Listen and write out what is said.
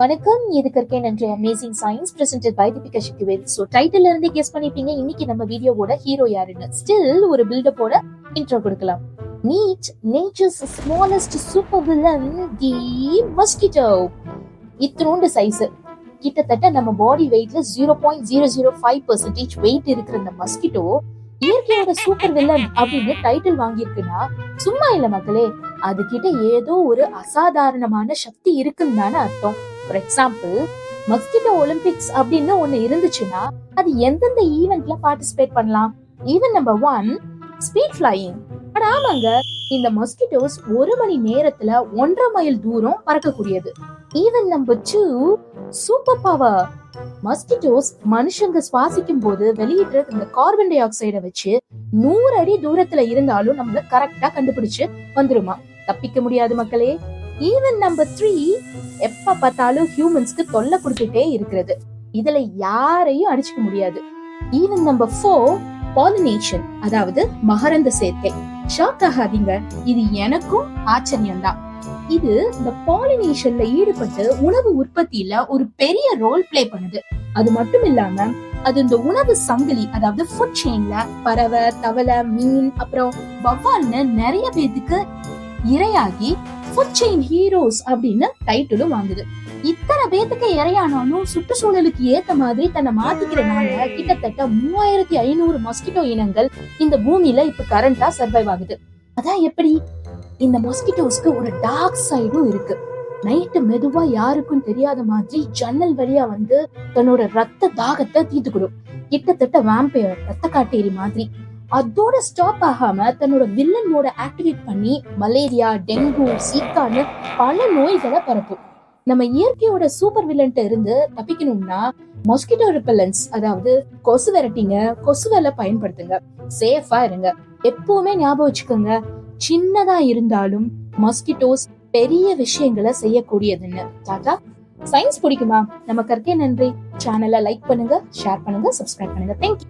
வணக்கம், எதுக்கு இருக்கேன் நன்றி. Amazing science presented by Deepika Sakthivel. So டைட்டில்ல இருந்தே கெஸ் பண்ணிருப்பீங்க இன்னைக்கு நம்ம வீடியோவோட ஹீரோ யாருன்னு. ஸ்டில் ஒரு பில்டப்போட இன்ட்ரோ கொடுக்கலாம். Meet nature's smallest super villain the mosquito. இத்தனோண்டு சைஸ், கிட்டத்தட்ட நம்ம பாடி வெயிட்ல 0.005% வெயிட் இருக்கிற இந்த மஸ்கிட்டோ இயற்கையோட சூப்பர் வில்லன் அப்படின்னு டைட்டில் வாங்கியிருக்குன்னா சும்மா இல்ல மக்களே, அது கிட்ட ஏதோ ஒரு அசாதாரணமான சக்தி இருக்குன்னு தானே அர்த்தம். ஃபார் எக்ஸாம்பிள், மஸ்கிட்டோ ஒலிம்பிக்ஸ் அப்படின்னு ஒண்ணு இருந்துச்சுன்னா அது எந்தெந்த ஈவென்ட்ல பார்ட்டிசிபேட் பண்ணலாம்? Event number 1, speed flying. ஆமாங்க, இந்த மஸ்கிட்டோஸ் 1 மணி நேரத்துல 1.5 மைல் தூரம் பறக்கக்கூடியது. Event number 2, super power. Mosquitoes மனுஷங்க சுவாசிக்கும் போது வெளியிடுற இந்த கார்பன் டை ஆக்சைடை வச்சு 100 அடி தூரத்துல இருந்தாலும் நம்மள கரெக்டா கண்டுபிடிச்சு வந்துருமா. தப்பிக்க முடியாது மக்களே. ஈவென்ட் நம்பர் 3, எப்ப பார்த்தாலும் ஹியூமன்ஸ்க்கு தொல்லை கொடுத்துட்டே இருக்கிறது. இதுல யாரையும் அடிச்சுக்க முடியாது. ஈவென்ட் நம்பர் 4, பாலினேஷன், அதாவது மகரந்த சேர்க்கை. ஷாக் ஆகாதீங்க, இது எனக்கும் ஆச்சரியம் தான். இது இந்த பாலினேஷன்ல ஈடுபட்டு உணவு உற்பத்தியில ஒரு பெரிய ரோல் பிளே பண்ணுது. அது மட்டும் இல்லாம அது இந்த உணவு சங்கிலி, அதாவது ஃபுட் செயின்ல பறவை, தவளை, மீன், அப்புறம் வவ்வால்னு நிறைய பேருக்கு இரையாகி ஃபுட் செயின் ஹீரோஸ் அப்படின்னு டைட்டிலும் வாங்குது. இத்தனை பேத்துக்கு இரையானாலும் சுற்றுச்சூழலுக்கு ஏத்த மாதிரி தன்னை மாத்திக்கிறனால கிட்டத்தட்ட 3500 மஸ்கிட்டோ இனங்கள் இந்த பூமியில இப்ப கரண்டா சர்வைவ் ஆகுது. அதான் எப்படி? இந்த மஸ்கிட்டோஸ்க்கு ஒரு டார்க் சைடும் இருக்கு. நைட்டு மெதுவா யாருக்கும் தெரியாத மாதிரி ஜன்னல் வழியா வந்து தன்னோட ரத்த தாகத்தை தீர்த்துக்கிடும். கிட்டத்தட்ட வாம்பயர், ரத்த காட்டேரி மாதிரி. அதோட ஸ்டாப் ஆகாம தன்னோட வில்லன் மோட ஆக்டிவேட் பண்ணி மலேரியா, டெங்கு, சீக்கான்னு பல நோய்களை பரப்பும். நம்ம இயற்கையோட சூப்பர் வில்லன்ட்ட இருந்து தப்பிக்கணும்னா மஸ்கிட்டோ ரிப்பல்லன்ஸ், அதாவது கொசு விரட்டிங்க, கொசுவலை பயன்படுத்துங்க, சேஃபா இருங்க. எப்பவுமே ஞாபகம் வச்சுக்கோங்க, சின்னதா இருந்தாலும் மஸ்கிட்டோஸ் பெரிய விஷயங்களை செய்யக்கூடியதுன்னு. டாடா. சயின்ஸ் பிடிக்குமா? நம்ம கற்கே நன்றி சேனலை லைக் பண்ணுங்க, ஷேர் பண்ணுங்க, சப்ஸ்கிரைப் பண்ணுங்க. தேங்க்யூ.